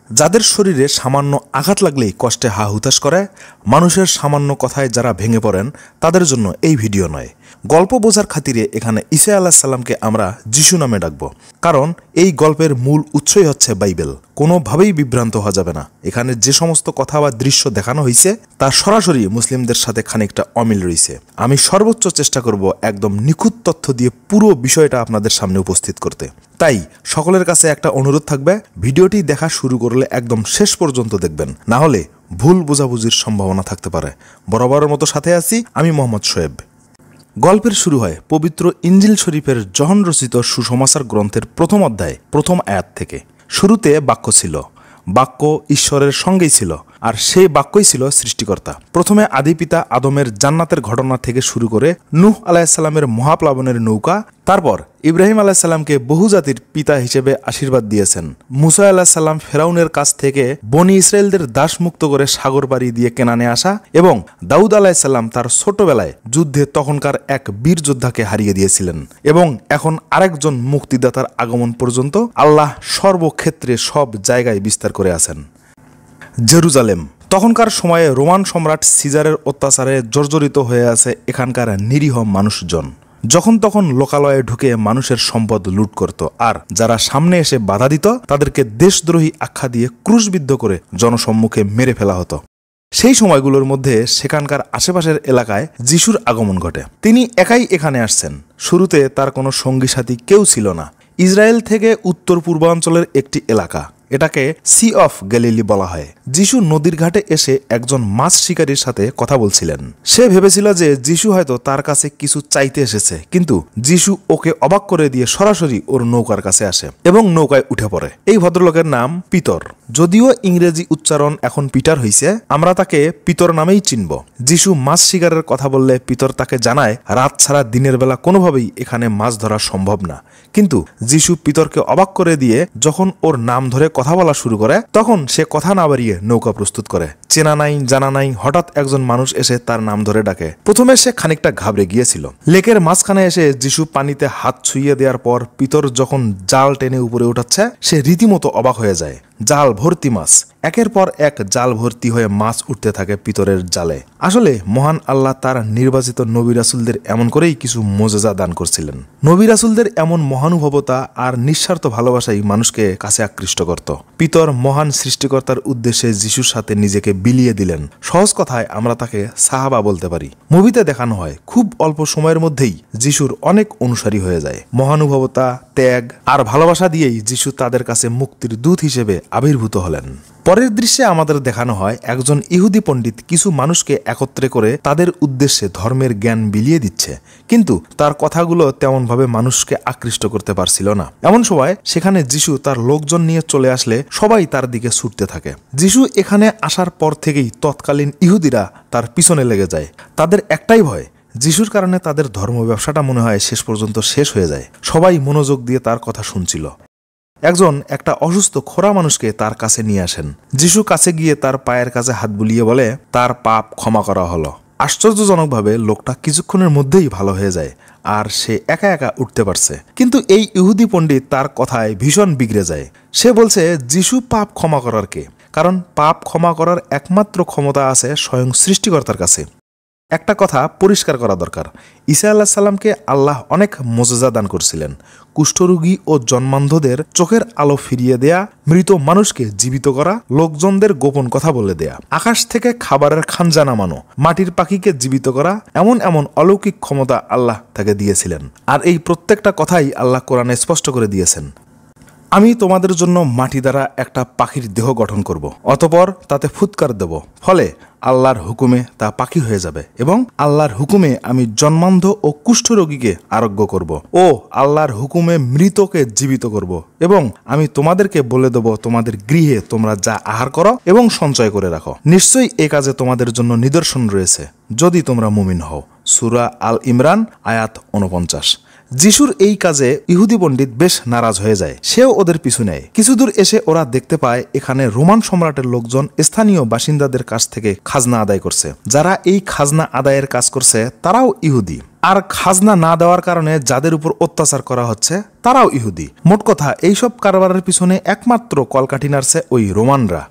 যাদের শরীরে সামান্য আঘাত লাগলেই কষ্টে হা হুতাশ করে, মানুষের সামান্য কথায় যারা ভেঙে পড়েন, তাদের জন্য এই ভিডিও নয়। গল্প বোঝার খাতিরে এখানে ঈসা আলাইহিস সালামকে আমরা যিশু নামে ডাকব, কারণ এই গল্পের মূল উৎসই হচ্ছে বাইবেল। কোনোভাবেই বিভ্রান্ত হওয়া যাবে না। এখানে যে সমস্ত কথা বা দৃশ্য দেখানো হয়েছে তা সরাসরি মুসলিমদের সাথে খানিকটা অমিল রয়েছে। আমি সর্বোচ্চ চেষ্টা করব একদম নিখুঁত তথ্য দিয়ে পুরো বিষয়টা আপনাদের সামনে উপস্থিত করতে। তাই সকলের কাছে একটা অনুরোধ থাকবে, ভিডিওটি দেখা শুরু করলে একদম শেষ পর্যন্ত দেখবেন, না হলে ভুল বোঝাবুঝির সম্ভাবনা থাকতে পারে। বরাবরের মতো সাথে আছি আমি মোহাম্মদ শোয়েব। গল্পের শুরু হয় পবিত্র ইনজিল শরীফের যোহন রচিত সুসমাচার গ্রন্থের প্রথম অধ্যায় প্রথম আয়াত থেকে। শুরুতে বাক্য ছিল, বাক্য ঈশ্বরের সঙ্গেই ছিল, আর সেই বাক্যই ছিল সৃষ্টিকর্তা। প্রথমে আদিপিতা আদমের জান্নাতের ঘটনা থেকে শুরু করে নূহ আলাইহিস সালামের মহাপ্লাবনের নৌকা, তারপর ইব্রাহিম আলাইহিস সালামকে বহুজাতির পিতা হিসেবে আশীর্বাদ দিয়েছেন। মুসা আলাইহিস সালাম ফেরাউনের কাছ থেকে বনি ইসরায়েলদের দাসমুক্ত করে সাগর পাড়ি দিয়ে কেনানে আসা, এবং দাউদ আলাইহিস সালাম তার ছোটবেলায় যুদ্ধে তখনকার এক বীর যোদ্ধাকে হারিয়ে দিয়েছিলেন, এবং এখন আরেকজন মুক্তিদাতার আগমন পর্যন্ত আল্লাহ সর্বক্ষেত্রে সব জায়গায় বিস্তার করে আছেন। জেরুজালেম। তখনকার সময়ে রোমান সম্রাট সিজারের অত্যাচারে জর্জরিত হয়ে আছে এখানকার নিরীহ মানুষজন। যখন তখন লোকালয়ে ঢুকে মানুষের সম্পদ লুট করত, আর যারা সামনে এসে বাধা দিত তাদেরকে দেশদ্রোহী আখ্যা দিয়ে ক্রুশবিদ্ধ করে জনসম্মুখে মেরে ফেলা হতো। সেই সময়গুলোর মধ্যে সেখানকার আশেপাশের এলাকায় যিশুর আগমন ঘটে। তিনি একাই এখানে আসছেন। শুরুতে তার কোনো সঙ্গী সাথী কেউ ছিল না। ইসরায়েল থেকে উত্তর পূর্বাঞ্চলের একটি এলাকা, এটাকে সি অফ গ্যালিলি বলা হয়। যিশু নদীর ঘাটে এসে একজন মাছ শিকারীর সাথে কথা বলছিলেন। সে ভেবেছিল যে যিশু হয়তো তার কাছে কিছু চাইতে এসেছে, কিন্তু যিশু ওকে অবাক করে দিয়ে সরাসরি ওর নৌকার কাছে আসে এবং নৌকায় উঠে পড়ে। এই ভদ্রলোকের নাম পিতর। যদিও ইংরেজি উচ্চারণ এখন পিটার হইছে, আমরা তাকে পিতর নামেই চিনব। যিশু মাছ শিকারের কথা বললে পিতর তাকে জানায় রাত ছাড়া দিনের বেলা কোনোভাবেই এখানে মাছ ধরা সম্ভব না। কিন্তু যিশু পিতরকে অবাক করে দিয়ে যখন ওর নাম ধরে কথা বলা শুরু করে, তখন সে কথা না বাড়িয়ে নৌকা প্রস্তুত করে। চেনা নাই জানা নাই হঠাৎ একজন মানুষ এসে তার নাম ধরে ডাকে। প্রথমে সে খানিকটা ঘাবড়ে গিয়েছিল। লেকের মাঝখানে এসে যিশু পানিতে হাত ছুঁইয়ে দেওয়ার পর পিতর যখন জাল টেনে উপরে উঠাচ্ছে, সে রীতিমতো অবাক হয়ে যায়। জাল ভর্তি মাছ, একের পর এক জাল ভর্তি হয়ে মাছ উঠতে থাকে পিতরের জালে। আসলে মহান আল্লাহ তার নির্বাচিত নবী রাসূলদের এমন করেই কিছু মোজেজা দান করছিলেন। নবী রাসূলদের এমন মহানুভবতা আর নিঃস্বার্থ ভালোবাসাই মানুষকে কাছে আকৃষ্ট করত। পিতর মহান সৃষ্টিকর্তার উদ্দেশ্যে যিশুর সাথে নিজেকে বিলিয়ে দিলেন। সহজ কথায় আমরা তাকে সাহাবা বলতে পারি। মুভিতে দেখানো হয় খুব অল্প সময়ের মধ্যেই যিশুর অনেক অনুসারী হয়ে যায়। মহানুভবতা, ত্যাগ আর ভালোবাসা দিয়েই যিশু তাদের কাছে মুক্তির দূত হিসেবে আবির্ভূত হলেন। পরের দৃশ্যে আমাদের দেখানো হয় একজন ইহুদি পণ্ডিত কিছু মানুষকে একত্রে করে তাদের উদ্দেশ্যে ধর্মের জ্ঞান বিলিয়ে দিচ্ছে, কিন্তু তার কথাগুলো তেমনভাবে মানুষকে আকৃষ্ট করতে পারছিল না। এমন সময় সেখানে যিশু তার লোকজন নিয়ে চলে আসলে সবাই তার দিকে ছুটতে থাকে। যিশু এখানে আসার পর থেকেই তৎকালীন ইহুদিরা তার পিছনে লেগে যায়। তাদের একটাই ভয়, যিশুর কারণে তাদের ধর্ম ব্যবসাটা মনে হয় শেষ পর্যন্ত শেষ হয়ে যায়। সবাই মনোযোগ দিয়ে তার কথা শুনছিল। একজন একটা অসুস্থ খোঁড়া মানুষকে তার কাছে নিয়ে আসেন। যিশু কাছে গিয়ে তার পায়ের কাছে হাত বুলিয়ে বলে তার পাপ ক্ষমা করা হলো। আশ্চর্যজনকভাবে লোকটা কিছুক্ষণের মধ্যেই ভালো হয়ে যায়, আর সে একা একা উঠতে পারছে। কিন্তু এই ইহুদি পণ্ডিত তার কথায় ভীষণ বিগড়ে যায়। সে বলছে যিশু পাপ ক্ষমা করার কে, কারণ পাপ ক্ষমা করার একমাত্র ক্ষমতা আছে স্বয়ং সৃষ্টিকর্তার কাছে। একটা কথা পরিষ্কার করা দরকার, ঈসা আলাইহিস সালামকে আল্লাহ অনেক মোজেজা দান করছিলেন। কুষ্ঠরোগী ও জন্মান্ধদের চোখের আলো ফিরিয়ে দেয়া, মৃত মানুষকে জীবিত করা, লোকজনদের গোপন কথা বলে দেয়া, আকাশ থেকে খাবারের খানজা নামানো, মাটির পাখিকে জীবিত করা, এমন এমন অলৌকিক ক্ষমতা আল্লাহ তাকে দিয়েছিলেন। আর এই প্রত্যেকটা কথাই আল্লাহ কোরআনে স্পষ্ট করে দিয়েছেন। আমি তোমাদের জন্য মাটি দ্বারা একটা পাখির দেহ গঠন করব, অতঃপর তাতে ফুৎকার দেব, ফলে আল্লাহর হুকুমে তা পাখি হয়ে যাবে, এবং আল্লাহর হুকুমে আমি জন্মান্ধ ও কুষ্ঠরোগীকে আরোগ্য করব, ও আল্লাহর হুকুমে মৃতকে জীবিত করব, এবং আমি তোমাদেরকে বলে দেব তোমাদের গৃহে তোমরা যা আহার করো এবং সঞ্চয় করে রাখো। নিশ্চয়ই এ কাজে তোমাদের জন্য নিদর্শন রয়েছে, যদি তোমরা মুমিন হও। সূরা আল ইমরান আয়াত 49। যিশুর এই কাজে ইহুদি পণ্ডিত বেশ নারাজ হয়ে যায়। সেও ওদের পিছু নেয়। কিছুদূর এসে ওরা দেখতে পায় এখানে রোমান সম্রাটের লোকজন স্থানীয় বাসিন্দাদের কাছ থেকে খাজনা আদায় করছে। যারা এই খাজনা আদায়ের কাজ করছে তারাও ইহুদি। আর খাজনা না দেওয়ার কারণে যাদের উপর অত্যাচার করা হচ্ছে তারাও ইহুদি। মোট কথা এইসব কারবারের পিছনে একমাত্র কলকাঠি নাড়ছে ওই রোমানরা।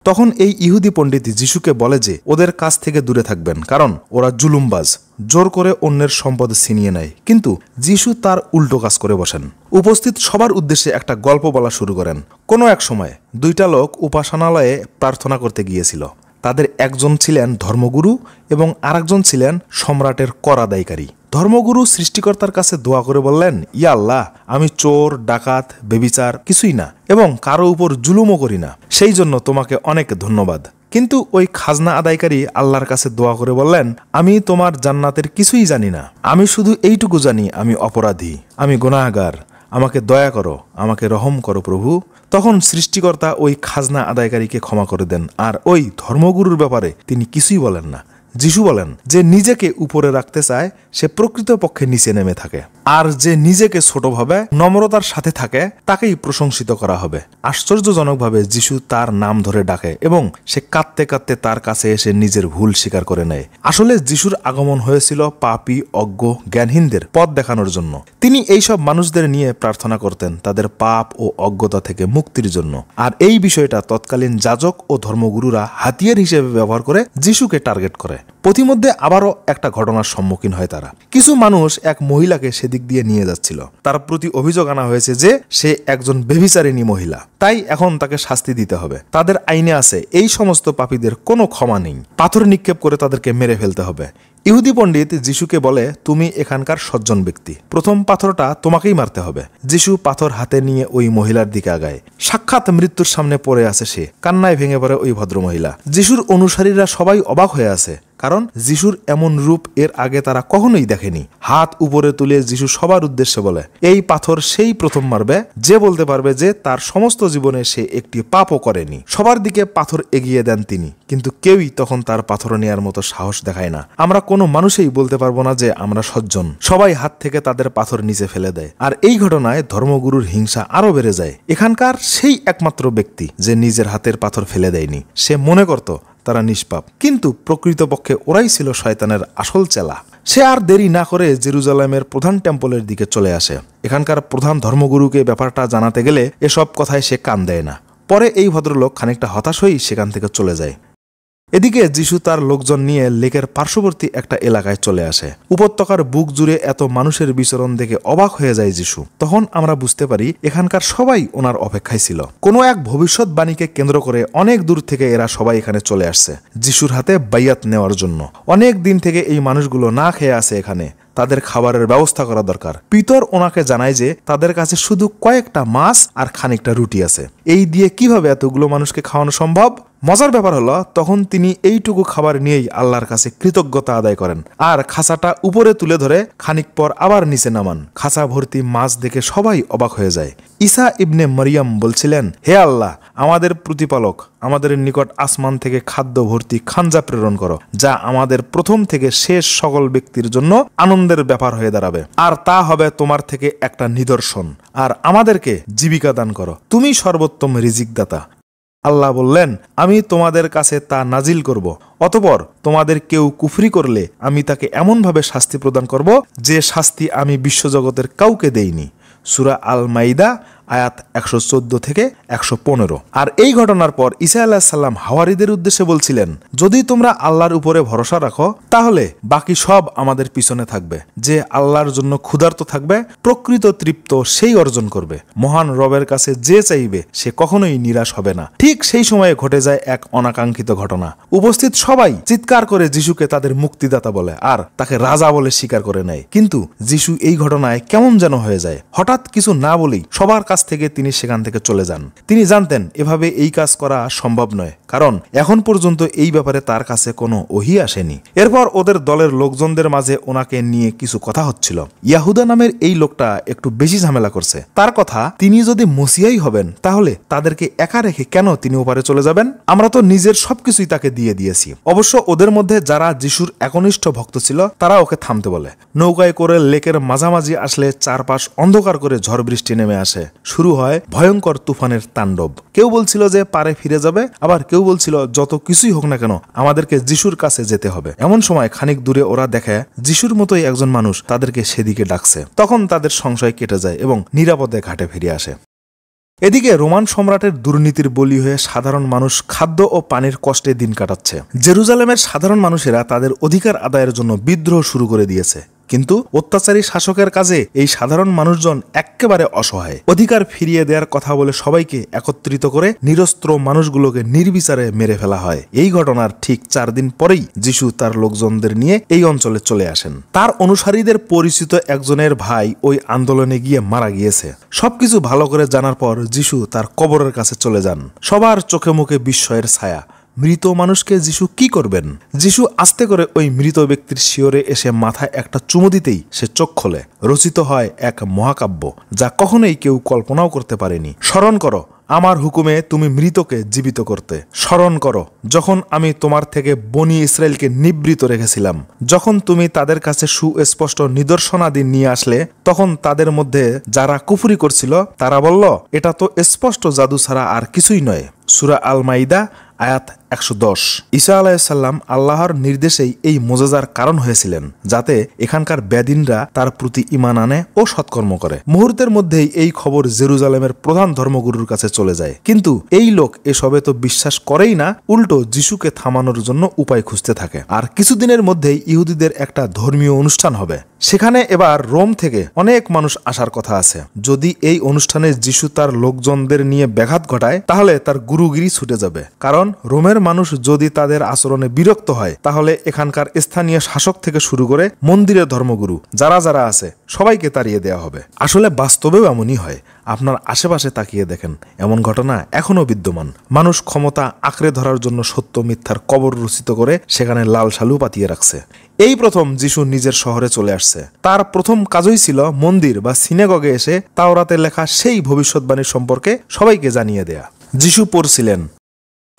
তখন এই ইহুদি পণ্ডিত যিশুকে বলে যে ওদের কাছ থেকে দূরে থাকবেন, কারণ ওরা জুলুমবাজ, জোর করে অন্যের সম্পদ ছিনিয়ে নেয়। কিন্তু যিশু তার উল্টো কাজ করে বসেন। উপস্থিত সবার উদ্দেশ্যে একটা গল্প বলা শুরু করেন। কোনো এক সময় দুইটা লোক উপাসনালয়ে প্রার্থনা করতে গিয়েছিল। তাদের একজন ছিলেন ধর্মগুরু এবং আরেকজন ছিলেন সম্রাটের কর আদায়কারী। ধর্মগুরু সৃষ্টিকর্তার কাছে দোয়া করে বললেন, ইয়া আল্লাহ, আমি চোর, ডাকাত, বেবিচার কিছুই না এবং কারো উপর জুলুমও করি না, সেই জন্য তোমাকে অনেক ধন্যবাদ। কিন্তু ওই খাজনা আদায়কারী আল্লাহর কাছে দোয়া করে বললেন, আমি তোমার জান্নাতের কিছুই জানি না, আমি শুধু এইটুকু জানি আমি অপরাধী, আমি গুনাহগার, আমাকে দয়া করো, আমাকে রহম করো প্রভু। তখন সৃষ্টিকর্তা ওই খাজনা আদায়কারীকে ক্ষমা করে দেন, আর ওই ধর্মগুরুর ব্যাপারে তিনি কিছুই বলেন না। যিশু বলেন, যে নিজেকে উপরে রাখতে চায় সে প্রকৃতপক্ষে নিচে নেমে থাকে, আর যে নিজেকে ছোট ভাবে নম্রতার সাথে থাকে তাকেই প্রশংসিত করা হবে। আশ্চর্যজনকভাবে যিশু তার নাম ধরে ডাকে এবং সে কাঁদতে কাঁদতে তার কাছে এসে নিজের ভুল স্বীকার করে নেয়। আসলে যিশুর আগমন হয়েছিল পাপী, অজ্ঞ, জ্ঞানহীনদের পথ দেখানোর জন্য। তিনি এইসব মানুষদের নিয়ে প্রার্থনা করতেন তাদের পাপ ও অজ্ঞতা থেকে মুক্তির জন্য। আর এই বিষয়টা তৎকালীন যাজক ও ধর্মগুরুরা হাতিয়ার হিসেবে ব্যবহার করে যিশুকে টার্গেট করে। প্রতিমধ্যে আবারও একটা ঘটনার সম্মুখীন হয় তারা। কিছু মানুষ এক মহিলাকে সেদিক দিয়ে নিয়ে যাচ্ছিল। তার প্রতি অভিযোগ আনা হয়েছে যে সে একজন ব্যভিচারিণী মহিলা, তাই এখন তাকে শাস্তি দিতে হবে। তাদের আইনে আছে এই সমস্ত পাপীদের কোনো ক্ষমা নেই, পাথর নিক্ষেপ করে তাদেরকে মেরে ফেলতে হবে। ইহুদি পণ্ডিত যিশুকে বলে, তুমি এখানকার সজ্জন ব্যক্তি, প্রথম পাথরটা তোমাকেই মারতে হবে। যিশু পাথর হাতে নিয়ে ওই মহিলার দিকে আগায়। সাক্ষাৎ মৃত্যুর সামনে পড়ে আছে সে, কান্নায় ভেঙে পড়ে ওই ভদ্রমহিলা। যিশুর অনুসারীরা সবাই অবাক হয়ে আছে, কারণ যিশুর এমন রূপ এর আগে তারা কখনোই দেখেনি। হাত উপরে তুলে যিশু সবার উদ্দেশ্যে বলে, এই পাথর সেই প্রথম মারবে যে বলতে পারবে যে তার সমস্ত জীবনে সে একটি পাপও করেনি। সবার দিকে পাথর এগিয়ে দেন তিনি, কিন্তু কেউই তখন তার পাথর নেয়ার মতো সাহস দেখায় না। আমরা কোনো মানুষই বলতে পারবো না যে আমরা সজ্জন। সবাই হাত থেকে তাদের পাথর নিচে ফেলে দেয়। আর এই ঘটনায় ধর্মগুরুর হিংসা আরো বেড়ে যায়। এখানকার সেই একমাত্র ব্যক্তি যে নিজের হাতের পাথর ফেলে দেয়নি, সে মনে করত তারা নিষ্পাপ, কিন্তু প্রকৃতপক্ষে ওরাই ছিল শয়তানের আসল চেলা। সে আর দেরি না করে জেরুজালেমের প্রধান টেম্পলের দিকে চলে আসে। এখানকার প্রধান ধর্মগুরুকে ব্যাপারটা জানাতে গেলে এসব কথায় সে কান দেয় না। পরে এই ভদ্রলোক খানিকটা হতাশ হয়েই সেখান থেকে চলে যায়। এদিকে যিশু তার লোকজন নিয়ে লেকের পার্শ্ববর্তী একটা এলাকায় চলে আসে। উপত্যকার বুক জুড়ে এত মানুষের বিচরণ দেখে অবাক হয়ে যায় যিশু। তখন আমরা বুঝতে পারি এখানকার সবাই ওনার অপেক্ষায় ছিল। কোনো এক ভবিষ্যৎবাণীকে কেন্দ্র করে অনেক দূর থেকে এরা সবাই এখানে চলে আসছে যিশুর হাতে বাইয়াত নেওয়ার জন্য। অনেক দিন থেকে এই মানুষগুলো না খেয়ে আছে এখানে, তাদের খাবারের ব্যবস্থা করা দরকার। পিতর ওনাকে জানায় যে তাদের কাছে শুধু কয়েকটা মাছ আর খানিকটা রুটি আছে, এই দিয়ে কিভাবে এতগুলো মানুষকে খাওয়ানো সম্ভব। মজার ব্যাপার হলো তখন তিনি এইটুকু খাবার নিয়েই আল্লাহর কাছে কৃতজ্ঞতা আদায় করেন আর খাঁচাটা উপরে তুলে ধরে খানিক পর আবার নিচে নামান। খাঁচা ভর্তি মাছ দেখে সবাই অবাক হয়ে যায়। ঈসা ইবনে মারিয়াম বলছিলেন, হে আল্লাহ, আমাদের প্রতিপালক, আমাদের নিকট আসমান থেকে খাদ্য ভর্তি খাঞ্জা প্রেরণ করো, যা আমাদের প্রথম থেকে শেষ সকল ব্যক্তির জন্য আনন্দের ব্যাপার হয়ে দাঁড়াবে, আর তা হবে তোমার থেকে একটা নিদর্শন। আর আমাদেরকে জীবিকা দান করো, তুমি সর্বোত্তম রিজিকদাতা। আল্লাহ বললেন, আমি তোমাদের কাছে তা নাজিল করব, অতঃপর তোমাদের কেউ কুফরি করলে আমি তাকে এমনভাবে শাস্তি প্রদান করব যে শাস্তি আমি বিশ্বজগতের কাউকে দেইনি। সূরা আল মাইদা আয়াত 114 থেকে 115। আর এই ঘটনার পর ঈসা আলাইহিস সালাম হাওয়ারীদের উদ্দেশ্যে বলছিলেন, যদি তোমরা আল্লাহর উপরে ভরসা রাখো তাহলে বাকি সব আমাদের পিছনে থাকবে। যে আল্লাহর জন্য ক্ষুধার্ত থাকবে, প্রকৃত তৃপ্ত সেই অর্জন করবে। মহান রবের কাছে যে চাইবে সে কখনোই নিরাশ হবে না। ঠিক সেই সময়ে ঘটে যায় এক অনাকাঙ্ক্ষিত ঘটনা। উপস্থিত সবাই চিৎকার করে যিশুকে তাদের মুক্তিদাতা বলে আর তাকে রাজা বলে স্বীকার করে নেয়। কিন্তু যিশু এই ঘটনায় কেমন যেন হয়ে যায়। হঠাৎ কিছু না বলেই সবার কাছ থেকে তিনি সেখান থেকে চলে যান। তিনি জানতেন এভাবে এই কাজ করা সম্ভব নয়, কারণ এখন পর্যন্ত এই ব্যাপারে তার কাছে কোনো ওহী আসেনি। এরপর ওদের দলের লোকজনদের মাঝে ওনাকে নিয়ে কিছু কথা হচ্ছিল। ইয়াহুদা নামের এই লোকটা একটু বেশি ঝামেলা করছে। তার কথা, তিনি যদি মসিহাই হবেন তাহলে তাদেরকে একা রেখে কেন তিনি ওপারে চলে যাবেন? আমরা তো নিজের সবকিছুই তাকে দিয়ে দিয়েছি। অবশ্য ওদের মধ্যে যারা যিশুর একনিষ্ঠ ভক্ত ছিল তারা ওকে থামতে বলে। নৌকায় করে লেকের মাঝামাঝি আসলে চারপাশ অন্ধকার করে ঝড় বৃষ্টি নেমে আসে। শুরু হয় ভয়ঙ্কর তুফানের তাণ্ডব। কেউ বলছিল যে পারে ফিরে যাবে, আবার কেউ বলছিল যত কিছুই হোক না কেন আমাদেরকে যিশুর কাছে যেতে হবে। এমন সময় খানিক দূরে ওরা দেখে যিশুর মতোই একজন মানুষ তাদেরকে সেদিকে ডাকছে। তখন তাদের সংশয় কেটে যায় এবং নিরাপদে ঘাটে ফিরে আসে। এদিকে রোমান সম্রাটের দুর্নীতির বলি হয়ে সাধারণ মানুষ খাদ্য ও পানির কষ্টে দিন কাটাচ্ছে। জেরুজালেমের সাধারণ মানুষেরা তাদের অধিকার আদায়ের জন্য বিদ্রোহ শুরু করে দিয়েছে, কিন্তু অত্যাচারী শাসকের কাজে এই সাধারণ মানুষজন একেবারে অসহায়। অধিকার ফিরিয়ে দেওয়ার কথা বলে সবাইকে একত্রিত করে নিরস্ত্র মানুষগুলোকে নির্বিচারে মেরে ফেলা হয়। এই ঘটনার ঠিক 4 দিন পরেই যিশু তার লোকজনদের নিয়ে এই অঞ্চলে চলে আসেন। তার অনুসারীদের পরিচিত একজনের ভাই ওই আন্দোলনে গিয়ে মারা গিয়েছে। সবকিছু ভালো করে জানার পর যিশু তার কবরের কাছে চলে যান। সবার চোখে মুখে বিস্ময়ের ছায়া। মৃত মানুষকে যিশু কি করবেন? যিশু আস্তে করে ওই মৃত ব্যক্তির শিয়রে এসে মাথায় একটা চুমু দিতেই সে চোখ খোলে। রচিত হয় এক মহাকাব্য যা কখনোই কেউ কল্পনাও করতে পারেনি। স্মরণ করো আমার হুকুমে তুমি মৃতকে জীবিত করতে। স্মরণ করো যখন আমি তোমার থেকে বনি ইসরায়েলকে নিবৃত রেখেছিলাম। যখন তুমি তাদের কাছে সুস্পষ্ট নিদর্শনাদি নিয়ে আসলে, তখন তাদের মধ্যে যারা কুফরি করছিল তারা বলল, এটা তো স্পষ্ট জাদু ছাড়া আর কিছুই নয়। সূরা আল মাইদা আয়াত 110। ঈসা আলাইহিসসালাম আল্লাহর নির্দেশেই এই মোজাজার কারণ হয়েছিলেন, যাতে এখানকার বেদিনরা তার প্রতি ঈমান আনে ও সৎকর্ম করে। মুহূর্তের মধ্যেই এই খবর জেরুজালেমের প্রধান ধর্মগুরুর কাছে চলে যায়। কিন্তু এই লোক এসবে তো বিশ্বাস করেই না, উল্টো যিশুকে থামানোর জন্য উপায় খুঁজতে থাকে। আর কিছুদিনের মধ্যেই ইহুদিদের একটা ধর্মীয় অনুষ্ঠান হবে। সেখানে এবার রোম থেকে অনেক মানুষ আসার কথা আছে। যদি এই অনুষ্ঠানে যিশু তার লোকজনদের নিয়ে ব্যাঘাত ঘটায়, তাহলে তার গুরুগিরি ছুটে যাবে। কারণ রোমের মানুষ যদি তাদের আচরণে বিরক্ত হয়, তাহলে এখানকার স্থানীয় শাসক থেকে শুরু করে মন্দিরের ধর্মগুরু যারা যারা আছে সবাইকে তাড়িয়ে দেওয়া হবে। আসলে বাস্তবেও এমনই হয়। আপনার আশেপাশে তাকিয়ে দেখেন, এমন ঘটনা এখনো বিদ্যমান। মানুষ ক্ষমতা আঁকড়ে ধরার জন্য সত্য মিথ্যার কবর রচিত করে সেখানে লাল সালু পাতিয়ে রাখছে। এই প্রথম যিশু নিজের শহরে চলে আসছে। তার প্রথম কাজই ছিল মন্দির বা সিনেগগে এসে তাওরাতে লেখা সেই ভবিষ্যৎবাণী সম্পর্কে সবাইকে জানিয়ে দেয়া। যিশু পড়ছিলেন,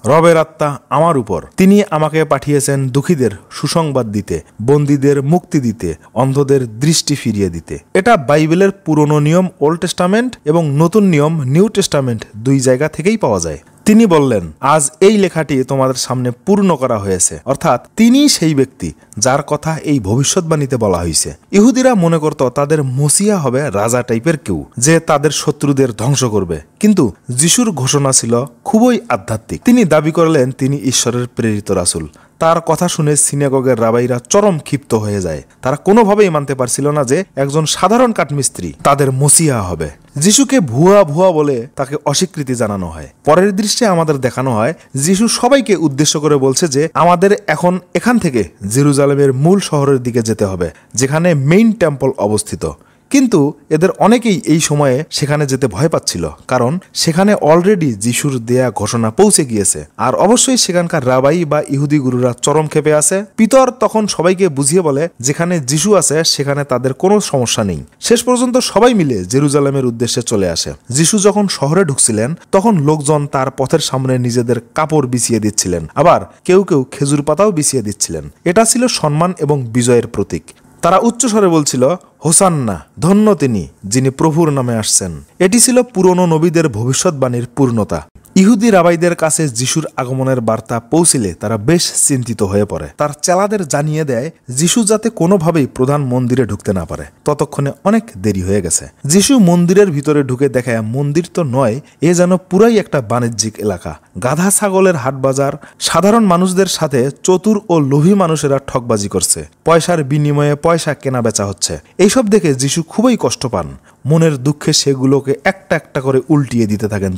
রবের আত্মা আমার উপর, তিনি আমাকে পাঠিয়েছেন দুঃখীদের সুসংবাদ দিতে, বন্দীদের মুক্তি দিতে, অন্ধদের দৃষ্টি ফিরিয়ে দিতে। এটা বাইবেলের পুরনো নিয়ম ওল্ড টেস্টামেন্ট এবং নতুন নিয়ম নিউ টেস্টামেন্ট দুই জায়গা থেকেই পাওয়া যায়। তিনি বললেন, আজ এই লেখাটি তোমাদের সামনে পূর্ণ করা হয়েছে। অর্থাৎ তিনি সেই ব্যক্তি যার কথা এই ভবিষ্যৎবাণীতে বলা হয়েছে। ইহুদিরা মনে করত তাদের মসিয়া হবে রাজা টাইপের কেউ, যে তাদের শত্রুদের ধ্বংস করবে। কিন্তু যিশুর ঘোষণা ছিল খুবই আধ্যাত্মিক। তিনি দাবি করলেন তিনি ঈশ্বরের প্রেরিত রাসূল। তার কথা শুনে সিনেগগের রাবাইরা চরম ক্ষিপ্ত হয়ে যায়। তারা কোনোভাবেই মানতে পারছিল না যে একজন সাধারণ কাঠমিস্ত্রি তাদের মসিহা হবে। যিশুকে ভুয়া ভুয়া বলে তাকে অস্বীকৃতি জানানো হয়। পরের দৃশ্যে আমাদের দেখানো হয় যিশু সবাইকে উদ্দেশ্য করে বলছে যে আমাদের এখন এখান থেকে জেরুজালেমের মূল শহরের দিকে যেতে হবে, যেখানে মেইন টেম্পল অবস্থিত। কিন্তু এদের অনেকেই এই সময়ে সেখানে যেতে ভয় পাচ্ছিল, কারণ সেখানে অলরেডি যিশুর দেয়া ঘোষণা পৌঁছে গিয়েছে। আর অবশ্যই সেখানকার রাবাই বা ইহুদি গুরুরা চরম ক্ষেপে আছে। পিতর তখন সবাইকে বুঝিয়ে বলে যেখানে যিশু আছে সেখানে তাদের কোনো সমস্যা নেই। শেষ পর্যন্ত সবাই মিলে জেরুজালেমের উদ্দেশ্যে চলে আসে। যিশু যখন শহরে ঢুকছিলেন, তখন লোকজন তার পথের সামনে নিজেদের কাপড় বিছিয়ে দিচ্ছিলেন, আবার কেউ কেউ খেজুর পাতাও বিছিয়ে দিচ্ছিলেন। এটা ছিল সম্মান এবং বিজয়ের প্রতীক। তারা উচ্চস্বরে বলছিল, হোসান্না, ধন্য তিনি যিনি প্রভুর নামে আসছেন। এটি ছিল পুরনো নবীদের ভবিষ্যৎবাণীর পূর্ণতা। ইহুদি রাবাইদের কাছে যিশুর আগমনের বার্তা পৌঁছিলে তারা বেশ চিন্তিত হয়ে পড়ে। তার চেলাদের জানিয়ে দেয় যিশু যাতে কোনোভাবেই প্রধান মন্দিরে ঢুকতে না পারে। ততক্ষণে অনেক দেরি হয়ে গেছে। যিশু মন্দিরের ভিতরে ঢুকে দেখে মন্দির তো নয়, এ যেন পুরাই একটা বাণিজ্যিক এলাকা। গাধা ছাগলের হাট বাজার, সাধারণ মানুষদের সাথে চতুর ও লোভী মানুষেরা ঠকবাজি করছে, পয়সার বিনিময়ে পয়সা কেনা বেচা হচ্ছে। এইসব দেখে যিশু খুবই কষ্ট পান। মনের দুঃখে সেগুলোকে একটা একটা করে উল্টিয়ে দিতে থাকেন।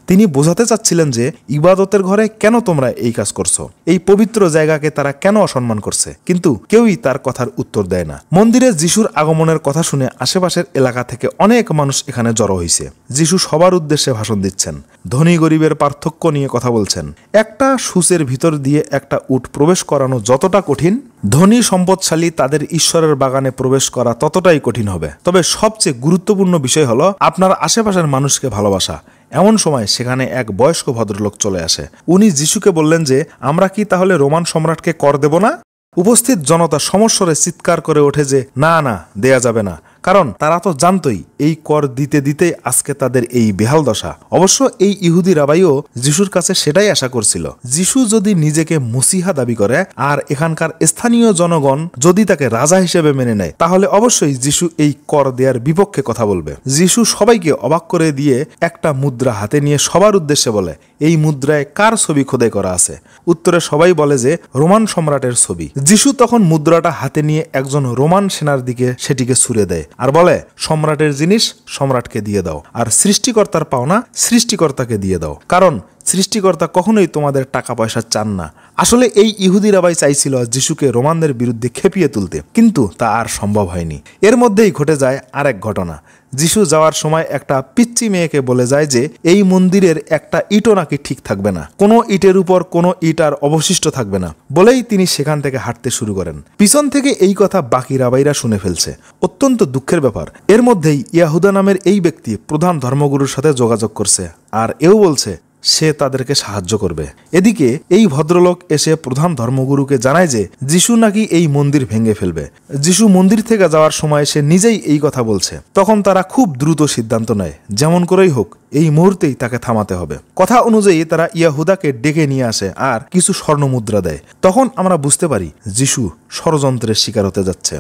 তিনি বোঝাতে চাচ্ছিলেন যে ইবাদতের ঘরে কেন তোমরা এই কাজ করছো, এই পবিত্র জায়গাকে তারা কেন অসম্মান করছে। কিন্তু কেউই তার কথার উত্তর দেয় না। মন্দিরে যিশুর আগমনের কথা শুনে আশেপাশের এলাকা থেকে অনেক মানুষ এখানে জড়ো হয়েছে। যিশু সবার উদ্দেশ্যে ভাষণ দিচ্ছেন, ধনী গরিবের পার্থক্য নিয়ে কথা বলছেন। একটা সূচের ভিতর দিয়ে একটা উট প্রবেশ করানো যতটা কঠিন, ধনী সম্পদশালী তাদের ঈশ্বরের বাগানে প্রবেশ করা ততটাই কঠিন হবে। তবে সবচেয়ে গুরুত্বপূর্ণ বিষয় হলো আপনার আশেপাশের মানুষকে ভালোবাসা। এমন সময় সেখানে এক বয়স্ক ভদ্রলোক চলে আসে। উনি যিশুকে বললেন যে আমরা কি তাহলে রোমান সম্রাটকে কর দেব না? উপস্থিত জনতা সমস্বরে চিৎকার করে ওঠে যে না না, দেয়া যাবে না, কারণ তারা তো জানতই এই কর দিতে দিতে আজকে তাদের এই বেহাল দশা। অবশ্য এই ইহুদি রাবাইও যিশুর কাছে সেটাই আশা করছিল। যিশু যদি নিজেকে মসিহা দাবি করে আর এখানকার স্থানীয় জনগণ যদি তাকে রাজা হিসেবে মেনে নেয়, তাহলে অবশ্যই যিশু এই কর দেওয়ার বিপক্ষে কথা বলবে। যিশু সবাইকে অবাক করে দিয়ে একটা মুদ্রা হাতে নিয়ে সবার উদ্দেশ্যে বলে, এই মুদ্রায় কার ছবি খোদাই করা আছে? উত্তরে সবাই বলে যে রোমান সম্রাটের ছবি। যিশু তখন মুদ্রাটা হাতে নিয়ে একজন রোমান সেনার দিকে সেটিকে ছুড়ে দেয় আর বলে, সম্রাটের জিনিস সম্রাটকে দিয়ে দাও, আর সৃষ্টিকর্তার পাওনা সৃষ্টিকর্তাকে দিয়ে দাও, কারণ সৃষ্টিকর্তা কখনোই তোমাদের টাকা পয়সা চান না। আসলে এই ইহুদি রাবাই চাইছিল যিশুকে রোমানদের বিরুদ্ধে খেপিয়ে তুলতে, কিন্তু তা আর সম্ভব হয়নি। এর মধ্যেই ঘটে যায় আরেক ঘটনা। যিশু যাওয়ার সময় একটা পিচ্চি মেয়েকে বলে যায় যে এই মন্দিরের একটা ইটও নাকি ঠিক থাকবে না, কোনো ইটের উপর কোনো ইট আর অবশিষ্ট থাকবে না, বলেই তিনি সেখান থেকে হাঁটতে শুরু করেন। পিছন থেকে এই কথা বাকি রাবাইরা শুনে ফেলছে। অত্যন্ত দুঃখের ব্যাপার, এর মধ্যেই ইয়াহুদা নামের এই ব্যক্তি প্রধান ধর্মগুরুর সাথে যোগাযোগ করছে আর এও বলছে সে তাদেরকে সাহায্য করবে। এদিকে এই ভদ্রলোক এসে প্রধান ধর্মগুরুকে জানায় যে যিশু নাকি এই মন্দির ভেঙে ফেলবে। যিশু মন্দির থেকে যাওয়ার সময় সে নিজেই এই কথা বলছে। তখন তারা খুব দ্রুত সিদ্ধান্ত নেয়, যেমন করেই হোক এই মুহূর্তেই তাকে থামাতে হবে। কথা অনুযায়ী তারা ইয়াহুদাকে ডেকে নিয়ে আসে আর কিছু স্বর্ণ মুদ্রা দেয়। তখন আমরা বুঝতে পারি যিশু ষড়যন্ত্রের শিকার হতে যাচ্ছে।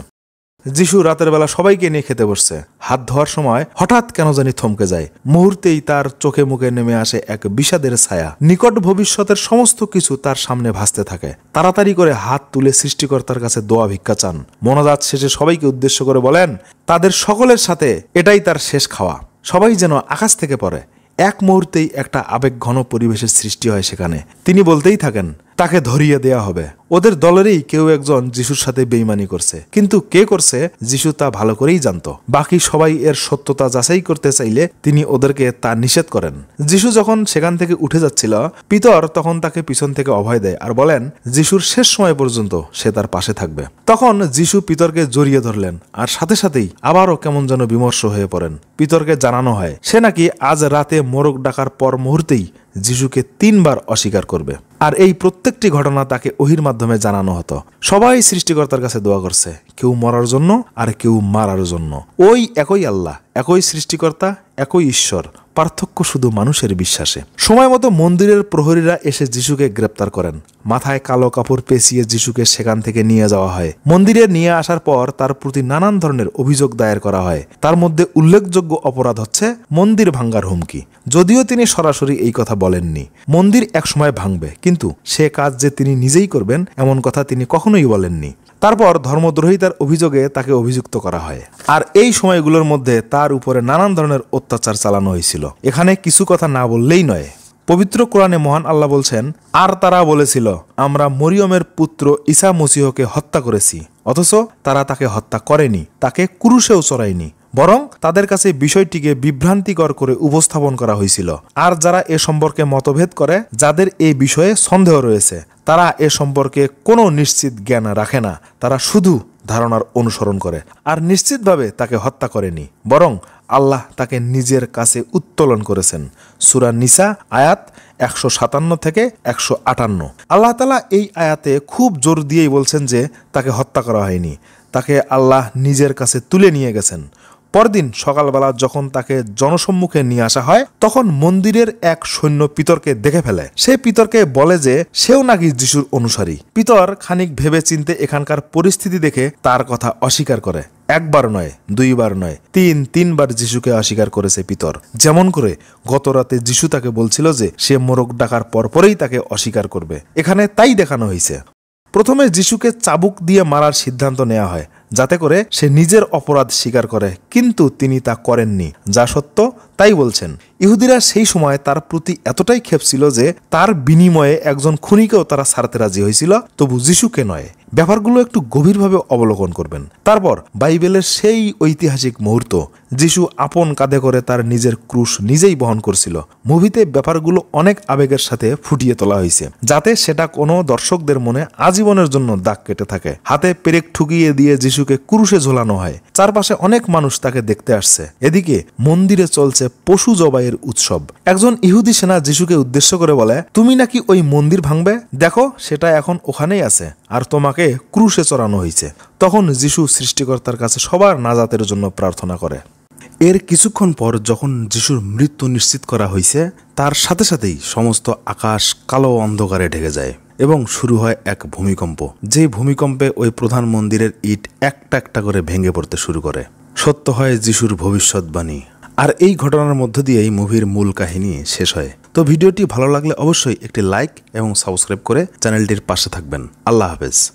যিশু রাতের বেলা সবাইকে নিয়ে খেতে বসছে। হাত ধোয়ার সময় হঠাৎ কেন জানি থমকে যায়। মুহূর্তেই তার চোখে মুখে নেমে আসে এক বিষাদের ছায়া। নিকট ভবিষ্যতের সমস্ত কিছু তার সামনে ভাসতে থাকে। তাড়াতাড়ি করে হাত তুলে সৃষ্টিকর্তার কাছে দোয়া ভিক্ষা চান। মোনাজাত শেষে সবাইকে উদ্দেশ্য করে বলেন তাদের সকলের সাথে এটাই তার শেষ খাওয়া। সবাই যেন আকাশ থেকে পড়ে। এক মুহূর্তেই একটা আবেগঘন পরিবেশের সৃষ্টি হয় সেখানে। তিনি বলতেই থাকেন তাকে ধরিয়ে দেয়া হবে। ওদের দলেরই কেউ একজন যিশুর সাথে বেইমানি করছে, কিন্তু কে করছে যিশু তা ভালো করেই জানতো। বাকি সবাই এর সত্যতা যাচাই করতে চাইলে তিনি ওদেরকে তা নিষেধ করেন। যিশু যখন সেখান থেকে উঠে যাচ্ছিল, পিতর তখন তাকে পিছন থেকে অভয় দেয় আর বলেন যিশুর শেষ সময় পর্যন্ত সে তার পাশে থাকবে। তখন যিশু পিতরকে জড়িয়ে ধরলেন আর সাথে সাথেই আবারও কেমন যেন বিমর্ষ হয়ে পড়েন। পিতরকে জানানো হয় সে নাকি আজ রাতে মোরগ ডাকার পর মুহূর্তেই যিশুকে 3 বার অস্বীকার করবে। আর এই প্রত্যেকটি ঘটনা তাকে ওহির মাধ্যমে জানানো হতো। সবাই সৃষ্টিকর্তার কাছে দোয়া করছে, কেউ মরার জন্য আর কেউ মারার জন্য। ওই একই আল্লাহ, একই সৃষ্টিকর্তা, একই ঈশ্বর, পার্থক্য শুধু মানুষের বিশ্বাসে। সময় মতো মন্দিরের প্রহরীরা এসে যিশুকে গ্রেপ্তার করেন। মাথায় কালো কাপড় পেঁচিয়ে যিশুকে সেখান থেকে নিয়ে যাওয়া হয়। মন্দিরে নিয়ে আসার পর তার প্রতি নানান ধরনের অভিযোগ দায়ের করা হয়। তার মধ্যে উল্লেখযোগ্য অপরাধ হচ্ছে মন্দির ভাঙ্গার হুমকি। যদিও তিনি সরাসরি এই কথা বলেননি, মন্দির একসময় ভাঙবে, কিন্তু সে কাজ যে তিনি নিজেই করবেন এমন কথা তিনি কখনোই বলেননি। তারপর ধর্মদ্রোহিতার অভিযোগে তাকে অভিযুক্ত করা হয়। আর এই সময়গুলোর মধ্যে তার উপরে নানান ধরনের অত্যাচার চালানো হয়েছিল। এখানে কিছু কথা না বললেই নয়। পবিত্র কোরআনে মহান আল্লাহ বলছেন, আর তারা বলেছিল আমরা মরিয়মের পুত্র ঈসা মসীহকে হত্যা করেছি, অথচ তারা তাকে হত্যা করেনি, তাকে ক্রুশেও চড়ায়নি, বরং তাদের কাছে বিষয়টিকে বিভ্রান্তিকর করে উপস্থাপন করা হয়েছিল। আর যারা এ সম্পর্কে মতভেদ করে, যাদের এই বিষয়ে সন্দেহ রয়েছে, তারা এ সম্পর্কে কোনো নিশ্চিত জ্ঞান রাখে না। তারা শুধু ধারণার অনুসরণ করে আর নিশ্চিতভাবে তাকে হত্যা করেনি, বরং আল্লাহ তাকে নিজের কাছে উত্তোলন করেছেন। সূরা নিসা আয়াত 157 থেকে 158। আল্লাহ তাআলা এই আয়াতে খুব জোর দিয়েই বলছেন যে তাকে হত্যা করা হয়নি, তাকে আল্লাহ নিজের কাছে তুলে নিয়ে গেছেন। পরদিন সকালবেলা যখন তাকে জনসম্মুখে নিয়ে আসা হয়, তখন মন্দিরের এক সৈন্য পিতরকে দেখে ফেলে। সে পিতরকে বলে যে সেও নাকি যিশুর অনুসারী। পিতর খানিক ভেবে চিনতে এখানকার পরিস্থিতি দেখে তার কথা অস্বীকার করে। একবার নয়, 2 বার নয়, 3 বার যিশুকে অস্বীকার করেছে পিতর। যেমন করে গত রাতে যিশু তাকে বলছিল যে সে মোরগ ডাকার পরপরেই তাকে অস্বীকার করবে। এখানে তাই দেখানো হয়েছে। প্রথমে যিশুকে চাবুক দিয়ে মারার সিদ্ধান্ত নেওয়া হয়, যাতে করে সে নিজের অপরাধ স্বীকার করে, কিন্তু তিনি তা করেননি। যা সত্য তাই বলছেন। ইহুদিরা সেই সময় তার প্রতি এতটাই ক্ষেপছিল যে তার বিনিময়ে একজন খুনিকেও তারা ছাড়তে রাজি হয়েছিল, তবু যিশুকে নয়। ব্যাপারগুলো একটু গভীরভাবে অবলোকন করবেন। তারপর বাইবেলের সেই ঐতিহাসিক মুহূর্ত, যিশু আপন কাঁধে করে তার নিজের ক্রুশ নিজেই বহন করছিল। মুভিতে ব্যাপারগুলো অনেক আবেগের সাথে ফুটিয়ে তোলা হয়েছে, যাতে সেটা কোনো দর্শকদের মনে আজীবনের জন্য দাগ কেটে থাকে। হাতে পেরেক ঠুকিয়ে দিয়ে যিশুকে ক্রুশে ঝোলানো হয়। চারপাশে অনেক মানুষ তাকে দেখতে আসছে। এদিকে মন্দিরে চলছে পশু জবাইয়ের উৎসব। একজন ইহুদি সেনা যিশুকে উদ্দেশ্য করে বলে, তুমি নাকি ওই মন্দির ভাঙবে? দেখো সেটা এখন ওখানেই আছে, আর তোমাকে ক্রুশে চড়ানো হয়েছে। তখন যিশু সৃষ্টিকর্তার কাছে সবার নাজাতের জন্য প্রার্থনা করে। এর কিছুক্ষণ পর যখন যিশুর মৃত্যু নিশ্চিত করা হয়েছে, তার সাথে সাথেই সমস্ত আকাশ কালো অন্ধকারে ঢেকে যায় এবং শুরু হয় এক ভূমিকম্প। যে ভূমিকম্পে ওই প্রধান মন্দিরের ইট একটা একটা করে ভেঙে পড়তে শুরু করে। সত্য হয় যিশুর ভবিষ্যৎবাণী। আর এই ঘটনার মধ্য দিয়েই মুভির মূল কাহিনী শেষ হয়। তো ভিডিওটি ভালো লাগলে অবশ্যই একটি লাইক এবং সাবস্ক্রাইব করে চ্যানেলটির পাশে থাকবেন। আল্লাহ হাফেজ।